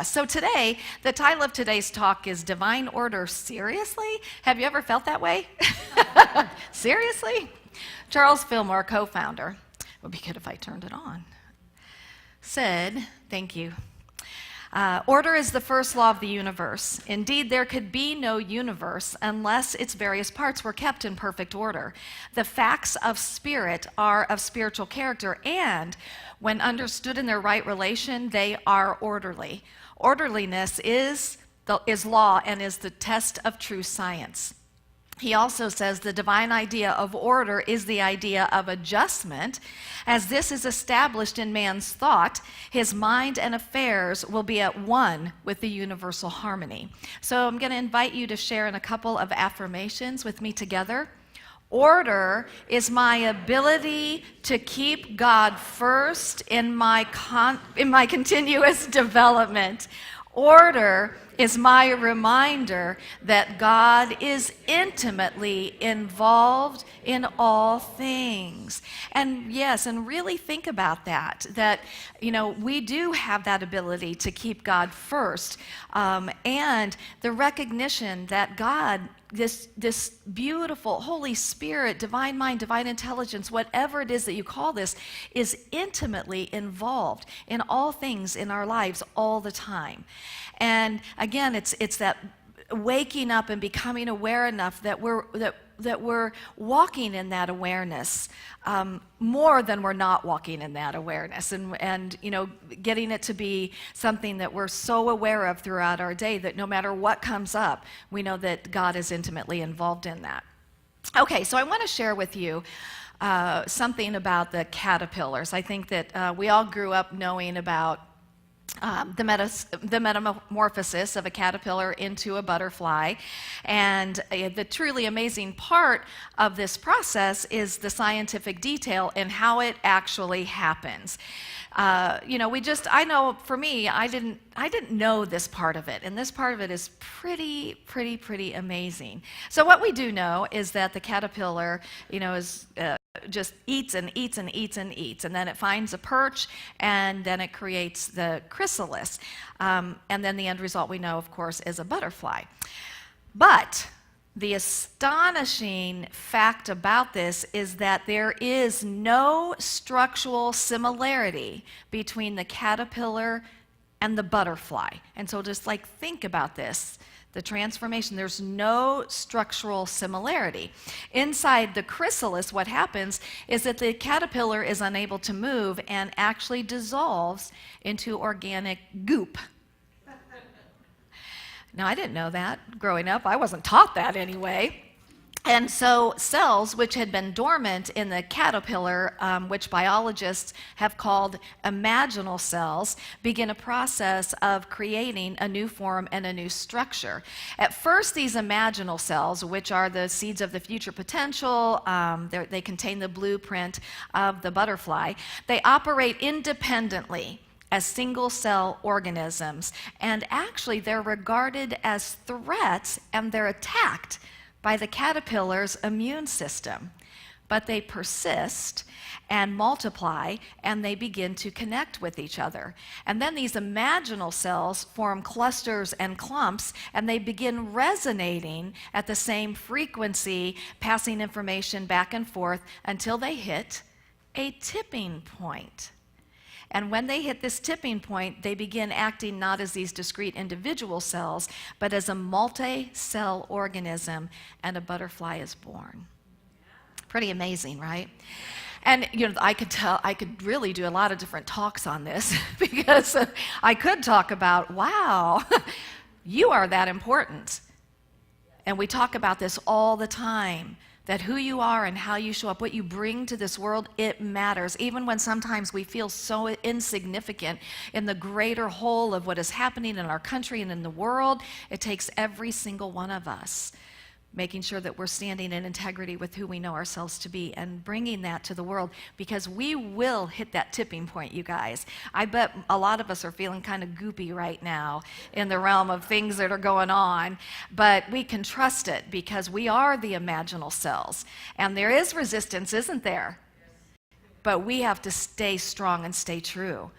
So today, the title of today's talk is Divine Order. Seriously? Have you ever felt that way? Seriously? Charles Fillmore, co-founder, would be good if I turned it on, said, thank you. Order is the first law of the universe. Indeed, there could be no universe unless its various parts were kept in perfect order. The facts of spirit are of spiritual character, and when understood in their right relation, they are orderly. Orderliness is law and is the test of true science. He also says the divine idea of order is the idea of adjustment. As this is established in man's thought, his mind and affairs will be at one with the universal harmony. So I'm going to invite you to share in a couple of affirmations with me together. Order is my ability to keep God first in my continuous development. Order is my reminder that God is intimately involved in all things. And yes, and really think about that, we do have that ability to keep God first, and the recognition that God, this beautiful Holy Spirit, divine mind, divine intelligence, whatever it is that you call this, is intimately involved in all things in our lives all the time. And again, it's that waking up and becoming aware enough that we're walking in that awareness more than we're not walking in that awareness, and getting it to be something that we're so aware of throughout our day that no matter what comes up, we know that God is intimately involved in that. Okay, so I want to share with you something about the caterpillars. I think that we all grew up knowing about the metamorphosis of a caterpillar into a butterfly. And the truly amazing part of this process is the scientific detail and how it actually happens. I know for me, I didn't know this part of it, and this part of it is pretty amazing. So what we do know is that the caterpillar, is just eats and eats and eats and eats, and then it finds a perch, and then it creates the chrysalis, and then the end result we know, of course, is a butterfly. But the astonishing fact about this is that there is no structural similarity between the caterpillar and the butterfly. And so just think about this. The transformation, there's no structural similarity. Inside the chrysalis, what happens is that the caterpillar is unable to move and actually dissolves into organic goop. Now, I didn't know that growing up. I wasn't taught that anyway. And so cells which had been dormant in the caterpillar, which biologists have called imaginal cells, begin a process of creating a new form and a new structure. At first, these imaginal cells, which are the seeds of the future potential, they contain the blueprint of the butterfly, they operate independently as single-cell organisms, and actually they're regarded as threats and they're attacked by the caterpillar's immune system. But they persist and multiply, and they begin to connect with each other. And then these imaginal cells form clusters and clumps, and they begin resonating at the same frequency, passing information back and forth until they hit a tipping point. And when they hit this tipping point, they begin acting not as these discrete individual cells, but as a multi-cell organism, and a butterfly is born. Pretty amazing, right? And I could really do a lot of different talks on this because I could talk about, wow, you are that important. And we talk about this all the time, that who you are and how you show up, what you bring to this world, it matters. Even when sometimes we feel so insignificant in the greater whole of what is happening in our country and in the world, it takes every single one of us making sure that we're standing in integrity with who we know ourselves to be and bringing that to the world, because we will hit that tipping point, you guys. I bet a lot of us are feeling kind of goopy right now in the realm of things that are going on, but we can trust it because we are the imaginal cells. And there is resistance, isn't there? But we have to stay strong and stay true.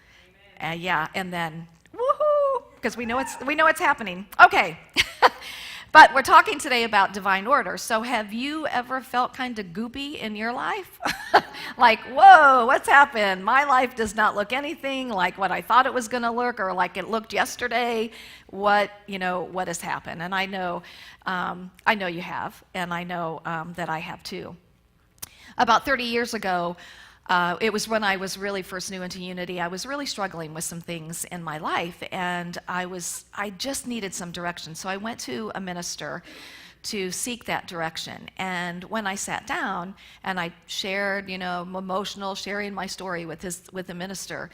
And then, woohoo! because we know it's happening. Okay. But we're talking today about divine order. So have you ever felt kind of goopy in your life? Like, whoa, what's happened? My life does not look anything like what I thought it was going to look or like it looked yesterday. What has happened? And I know you have, and I know that I have too. About 30 years ago, it was when I was really first new into Unity. I was really struggling with some things in my life, and I just needed some direction. So I went to a minister to seek that direction. And when I sat down and I shared, emotional, sharing my story with the minister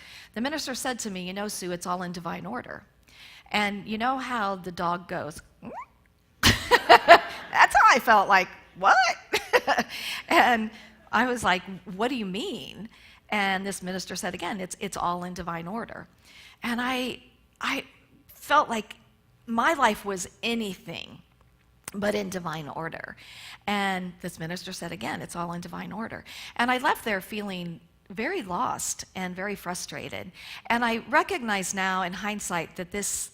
said to me, Sue, it's all in divine order. And you know how the dog goes, that's how I felt, like, what? And I was like, what do you mean? And this minister said, again, it's all in divine order. And I felt like my life was anything but in divine order. And this minister said, again, it's all in divine order. And I left there feeling very lost and very frustrated. And I recognize now in hindsight that this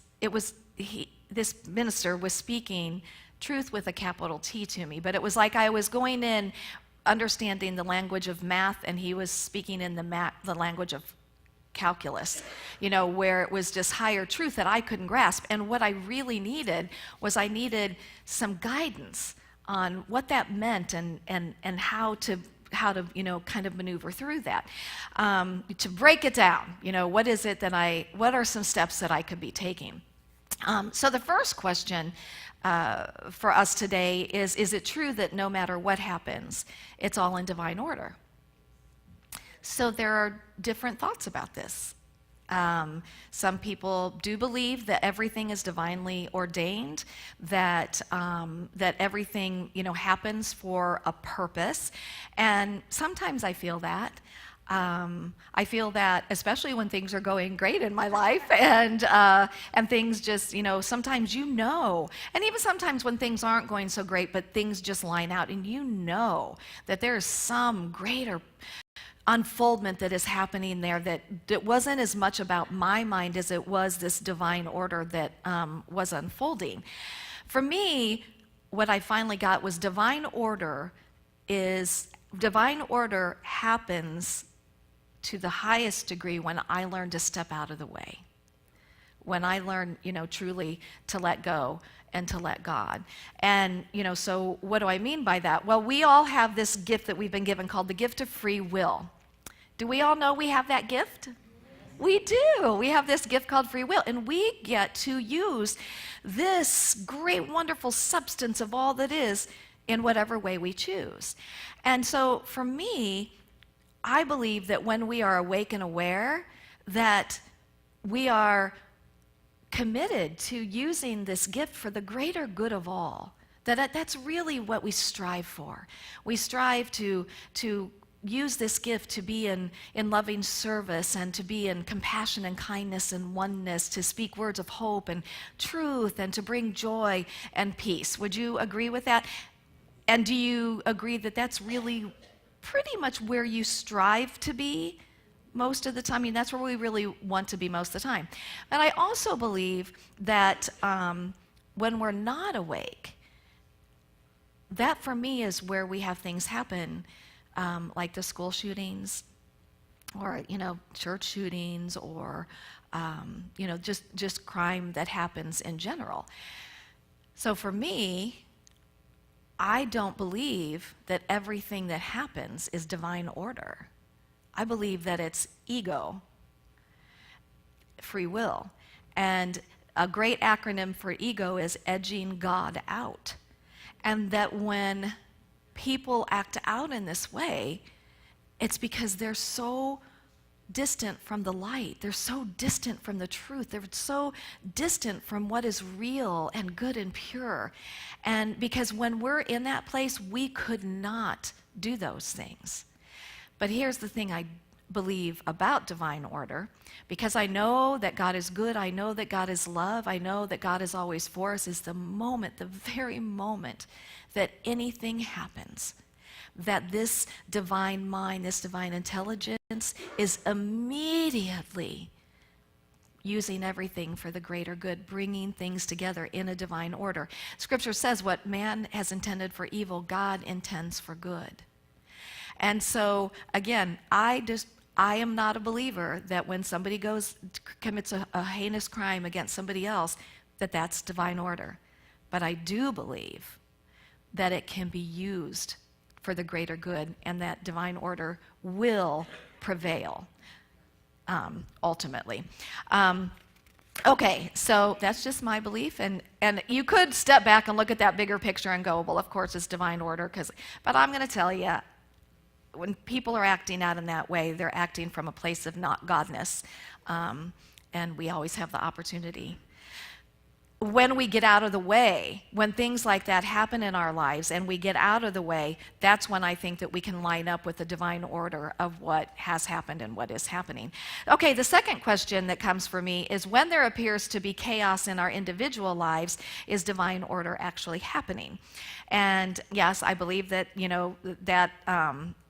minister was speaking truth with a capital T to me, but it was like I was going in understanding the language of math, and he was speaking in the language of calculus, where it was just higher truth that I couldn't grasp. And what I really needed was I needed some guidance on what that meant and how to kind of maneuver through that. To break it down, what are some steps that I could be taking? So the first question for us today is it true that no matter what happens, it's all in divine order? So there are different thoughts about this. Some people do believe that everything is divinely ordained, that everything happens for a purpose, and sometimes I feel that. I feel that especially when things are going great in my life and things just, sometimes and even sometimes when things aren't going so great, but things just line out and that there's some greater unfoldment that is happening there that wasn't as much about my mind as it was this divine order that was unfolding. For me, what I finally got was divine order happens to the highest degree when I learn to step out of the way. When I learn, truly to let go and to let God. And, so what do I mean by that? Well, we all have this gift that we've been given called the gift of free will. Do we all know we have that gift? We do. We have this gift called free will, and we get to use this great, wonderful substance of all that is in whatever way we choose. And so for me, I believe that when we are awake and aware, that we are committed to using this gift for the greater good of all. That's really what we strive for. We strive to use this gift to be in loving service and to be in compassion and kindness and oneness, to speak words of hope and truth and to bring joy and peace. Would you agree with that? And do you agree that that's really pretty much where you strive to be most of the time? I mean, that's where we really want to be most of the time. And I also believe that when we're not awake, that for me is where we have things happen, like the school shootings or, church shootings or, just crime that happens in general. So for me, I don't believe that everything that happens is divine order. I believe that it's ego, free will. And a great acronym for ego is edging God out. And that when people act out in this way, it's because they're so distant from the light. They're so distant from the truth. They're so distant from what is real and good and pure. And because when we're in that place, we could not do those things. But here's the thing I believe about divine order, because I know that God is good, I know that God is love, I know that God is always for us, is the very moment that anything happens, that this divine mind, this divine intelligence is immediately using everything for the greater good, bringing things together in a divine order. Scripture says what man has intended for evil, God intends for good. And so, again, I am not a believer that when somebody commits a heinous crime against somebody else, that's divine order. But I do believe that it can be used for the greater good, and that divine order will prevail. Ultimately. Okay, so that's just my belief, and you could step back and look at that bigger picture and go, well, of course it's divine order, but I'm going to tell you, when people are acting out in that way, they're acting from a place of not godness, and we always have the opportunity. When we get out of the way, when things like that happen in our lives and we get out of the way, that's when I think that we can line up with the divine order of what has happened and what is happening. Okay, the second question that comes for me is, when there appears to be chaos in our individual lives, is divine order actually happening? And yes, I believe that,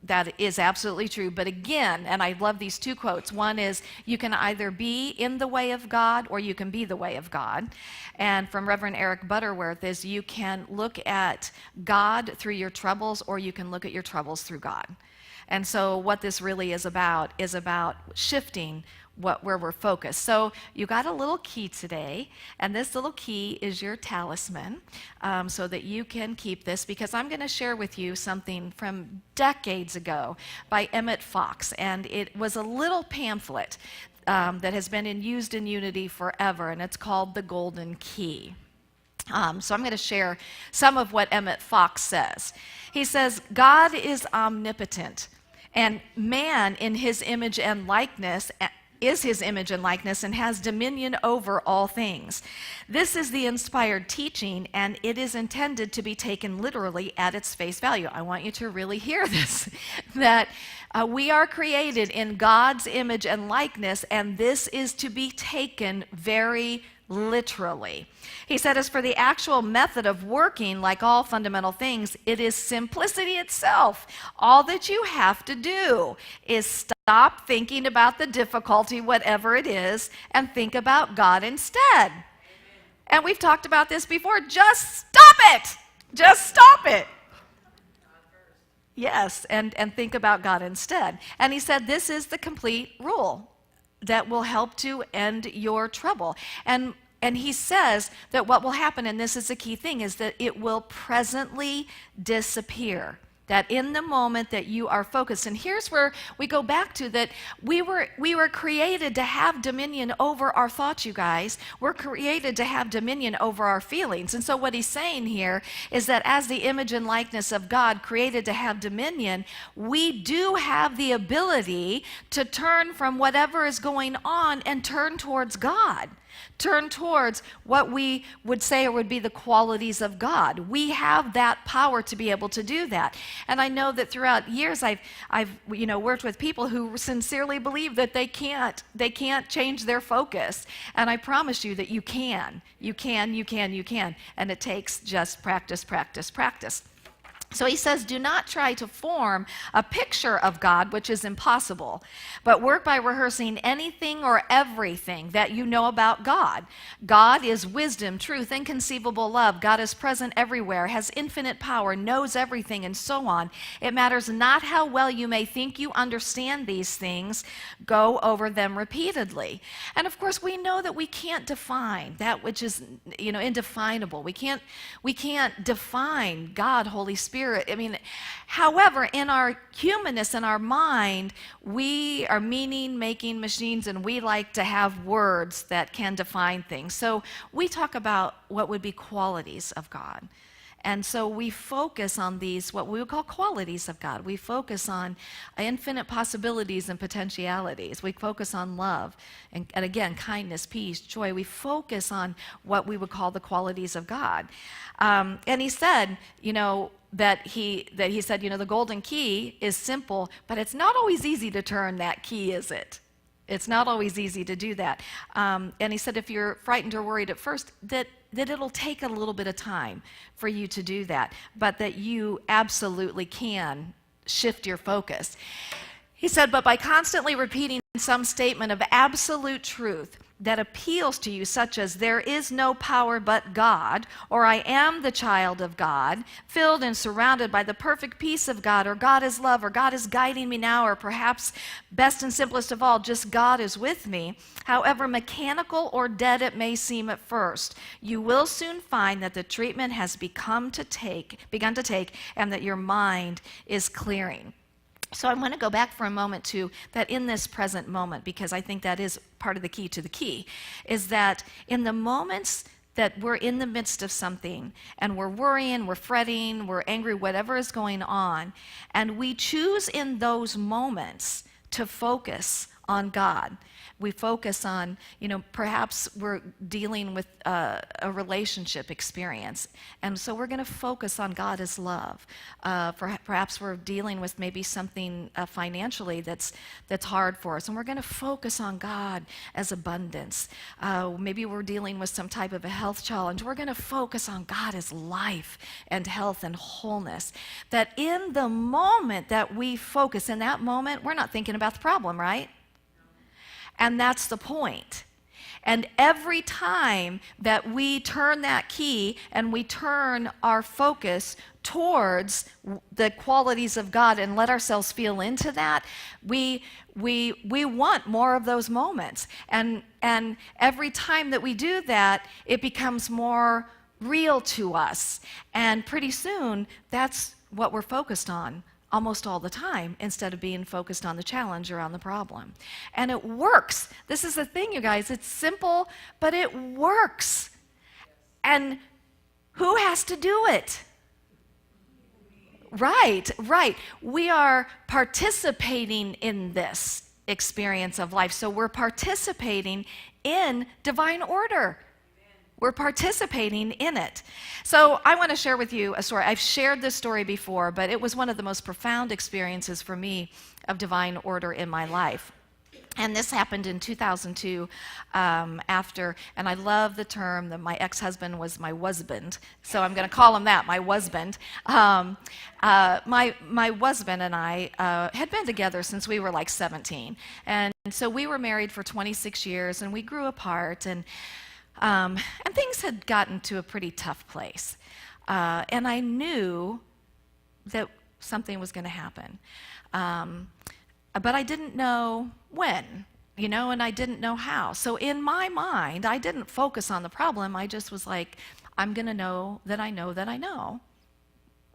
that is absolutely true. But again, and I love these two quotes. One is, you can either be in the way of God or you can be the way of God. And from Reverend Eric Butterworth is, you can look at God through your troubles or you can look at your troubles through God. And so what this really is about shifting where we're focused. So you got a little key today, and this little key is your talisman, so that you can keep this, because I'm going to share with you something from decades ago by Emmett Fox, and it was a little pamphlet that has been used in Unity forever, and it's called The Golden Key. So I'm going to share some of what Emmett Fox says. He says, God is omnipotent, and man in his image and likeness is his image and likeness and has dominion over all things. This is the inspired teaching, and it is intended to be taken literally at its face value. I want you to really hear this, that we are created in God's image and likeness, and this is to be taken very literally. He said, as for the actual method of working, like all fundamental things, it is simplicity itself. All that you have to do is stop thinking about the difficulty, whatever it is, and think about God instead. And we've talked about this before. Just stop it. Just stop it. Yes, and think about God instead. And he said, this is the complete rule that will help to end your trouble. And he says that what will happen, and this is the key thing, is that it will presently disappear. That in the moment that you are focused, and here's where we go back to that we were created to have dominion over our thoughts, you guys. We're created to have dominion over our feelings. And so what he's saying here is that as the image and likeness of God, created to have dominion, we do have the ability to turn from whatever is going on and turn towards God. Turn towards what we would say would be the qualities of God. We have that power to be able to do that. And I know that throughout years I've worked with people who sincerely believe that they can't change their focus. And I promise you that you can. You can. And it takes just practice. So he says, do not try to form a picture of God, which is impossible, but work by rehearsing anything or everything that you know about God. God is wisdom, truth, inconceivable love. God is present everywhere, has infinite power, knows everything, and so on. It matters not how well you may think you understand these things. Go over them repeatedly. And of course, we know that we can't define that which is, indefinable. We can't define God, Holy Spirit. I mean, however, in our humanness and our mind, we are meaning-making machines, and we like to have words that can define things. So we talk about what would be qualities of God. And so we focus on these, what we would call qualities of God. We focus on infinite possibilities and potentialities. We focus on love and again, kindness, peace, joy. We focus on what we would call the qualities of God. And he said, that he said, the golden key is simple, but it's not always easy to turn that key, is it? It's not always easy to do that. And he said, if you're frightened or worried at first, that it'll take a little bit of time for you to do that, but that you absolutely can shift your focus. He said, but by constantly repeating some statement of absolute truth, that appeals to you, such as there is no power but God, or I am the child of God, filled and surrounded by the perfect peace of God, or God is love, or God is guiding me now, or perhaps best and simplest of all, just God is with me, however mechanical or dead it may seem at first, you will soon find that the treatment has begun to take, and that your mind is clearing. So I want to go back for a moment to that in this present moment, because I think that is part of the key to the key, is that in the moments that we're in the midst of something and we're worrying, we're fretting, we're angry, whatever is going on, and we choose in those moments to focus on God. We focus on, perhaps we're dealing with a relationship experience, and so we're going to focus on God as love. Perhaps we're dealing with maybe something financially that's hard for us, and we're going to focus on God as abundance. Maybe we're dealing with some type of a health challenge. We're going to focus on God as life and health and wholeness. That in the moment that we focus, in that moment, we're not thinking about the problem, right? And that's the point. And every time that we turn that key and we turn our focus towards the qualities of God and let ourselves feel into that, we want more of those moments. And every time that we do that, it becomes more real to us. And pretty soon, that's what we're focused on almost all the time, instead of being focused on the challenge or on the problem. And it works. This is the thing, you guys. It's simple, but it works. And who has to do it? Right. We are participating in this experience of life. So we're participating in divine order. We're participating in it. So I want to share with you a story. I've shared this story before, but it was one of the most profound experiences for me of divine order in my life. And this happened in 2002 after, and I love the term that my ex-husband was my husband, so I'm going to call him that, my husband. My husband and I had been together since we were like 17. And so we were married for 26 years, and we grew apart, and things had gotten to a pretty tough place. And I knew that something was going to happen. But I didn't know when, and I didn't know how. So in my mind, I didn't focus on the problem. I just was like, I'm going to know that I know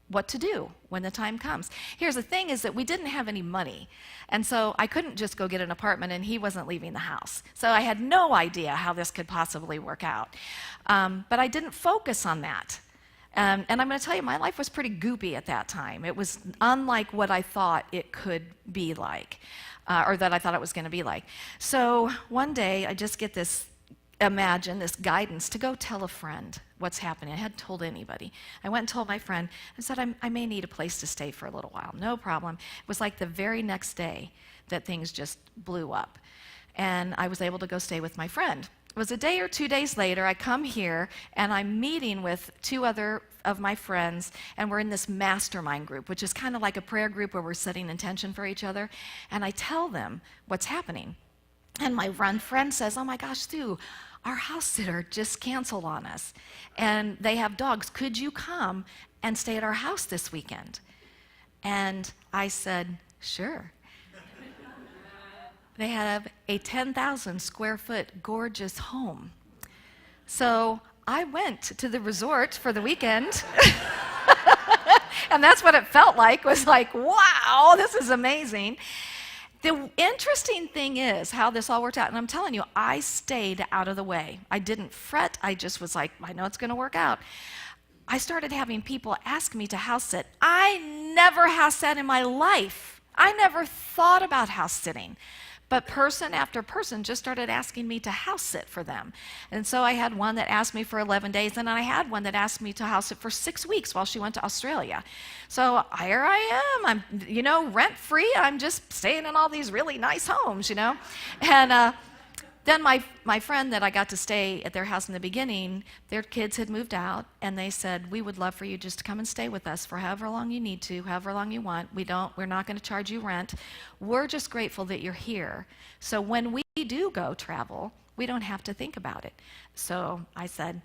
what to do when the time comes. Here's the thing, is that we didn't have any money. And so I couldn't just go get an apartment, and he wasn't leaving the house. So I had no idea how this could possibly work out. But I didn't focus on that. And I'm going to tell you, my life was pretty goopy at that time. It was unlike what I thought it could be like, or that I thought it was going to be like. So one day, I just get this guidance to go tell a friend what's happening. I hadn't told anybody. I went and told my friend and said, I may need a place to stay for a little while. No problem. It was like the very next day that things just blew up. And I was able to go stay with my friend. It was a day or 2 days later, I come here, and I'm meeting with 2 other of my friends, and we're in this mastermind group, which is kind of like a prayer group where we're setting intention for each other. And I tell them what's happening. And my friend says, oh my gosh, Stu, our house sitter just canceled on us, and they have dogs. Could you come and stay at our house this weekend? And I said, sure. They have a 10,000 square foot gorgeous home. So I went to the resort for the weekend. And that's what it felt like, was like, wow, this is amazing. The interesting thing is how this all worked out. And I'm telling you, I stayed out of the way. I didn't fret. I just was like, I know it's going to work out. I started having people ask me to house sit. I never house sat in my life. I never thought about house sitting. But person after person just started asking me to house sit for them. And so I had one that asked me for 11 days, and I had one that asked me to house sit for 6 weeks while she went to Australia. So here I am. I'm, rent-free. I'm just staying in all these really nice homes, And then my friend that I got to stay at their house in the beginning, their kids had moved out, and they said, we would love for you just to come and stay with us for however long you need to, however long you want. We're not going to charge you rent. We're just grateful that you're here. So when we do go travel, We don't have to think about it. So I said,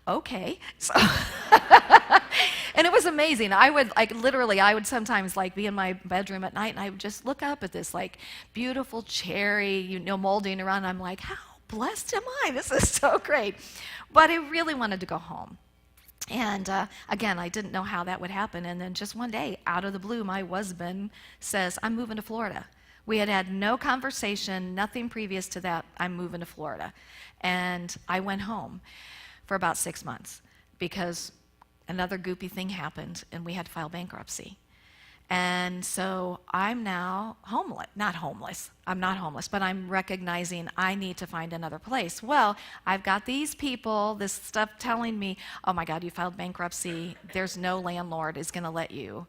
okay. So and it was amazing. I would sometimes be in my bedroom at night and I would just look up at this beautiful cherry, molding around. I'm like, how blessed am I? This is so great. But I really wanted to go home. And again, I didn't know how that would happen. And then just one day, out of the blue, my husband says, I'm moving to Florida. We had had no conversation, nothing previous to that. I'm moving to Florida. And I went home for about 6 months because another goopy thing happened and we had to file bankruptcy. And so I'm now homeless. Not homeless. I'm not homeless, but I'm recognizing I need to find another place. Well, I've got these people, this stuff telling me, oh my God, you filed bankruptcy. There's no landlord is going to let you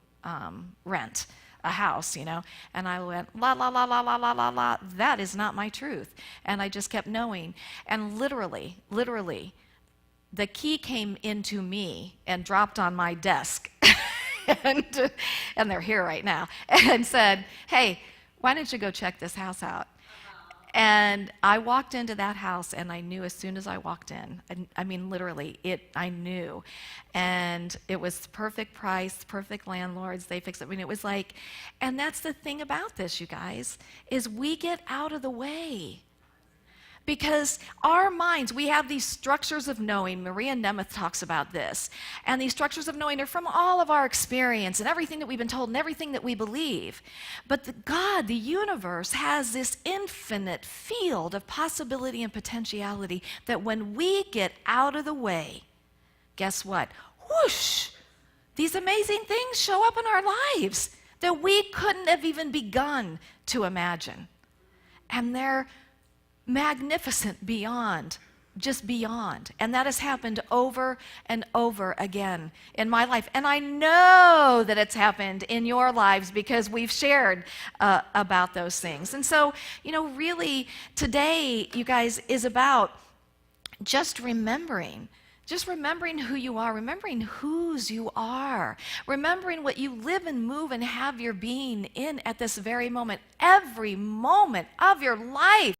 rent a house, And I went, la, la, la, la, la, la, la, la. That is not my truth. And I just kept knowing. And literally, the key came into me and dropped on my desk. and they're here right now, and said, hey, why don't you go check this house out? And I walked into that house, and I knew as soon as I walked in, I mean, literally, I knew. And it was perfect price, perfect landlords, they fixed it. I mean, it was and that's the thing about this, you guys, is we get out of the way. Because our minds, we have these structures of knowing. Maria Nemeth talks about this. And these structures of knowing are from all of our experience and everything that we've been told and everything that we believe. But God, the universe, has this infinite field of possibility and potentiality that when we get out of the way, guess what? Whoosh! These amazing things show up in our lives that we couldn't have even begun to imagine. And they're magnificent beyond, just beyond. And that has happened over and over again in my life. And I know that it's happened in your lives because we've shared about those things. And so, really today, you guys, is about just remembering who you are, remembering whose you are, remembering what you live and move and have your being in at this very moment, every moment of your life.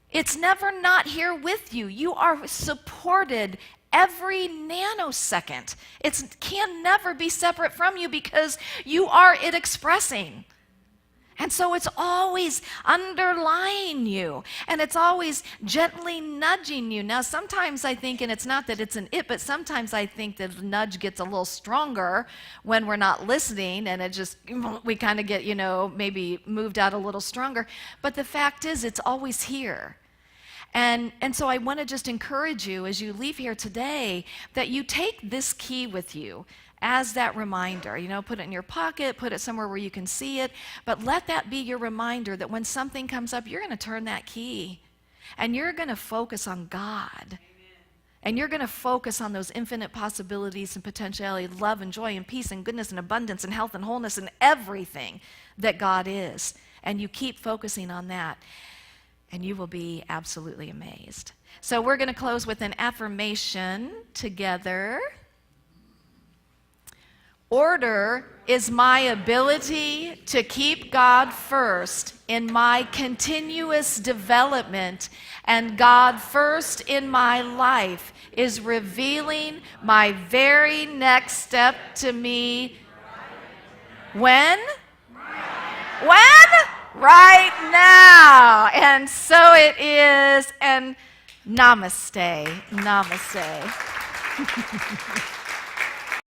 It's never not here with you. You are supported every nanosecond. It can never be separate from you because you are it expressing. And so it's always underlying you, and it's always gently nudging you. Now, sometimes I think, and it's not that it's an it, but sometimes I think that the nudge gets a little stronger when we're not listening, and we kind of get, maybe moved out a little stronger. But the fact is, it's always here. And so I want to just encourage you as you leave here today that you take this key with you as that reminder. Put it in your pocket, put it somewhere where you can see it, but let that be your reminder that when something comes up, you're going to turn that key and you're going to focus on God. Amen. And you're going to focus on those infinite possibilities and potentiality, love and joy and peace and goodness and abundance and health and wholeness and everything that God is. And you keep focusing on that, and you will be absolutely amazed. So we're going to close with an affirmation together. Order is my ability to keep God first in my continuous development, and God first in my life is revealing my very next step to me. When? When? Right now. And so it is, and namaste. Namaste.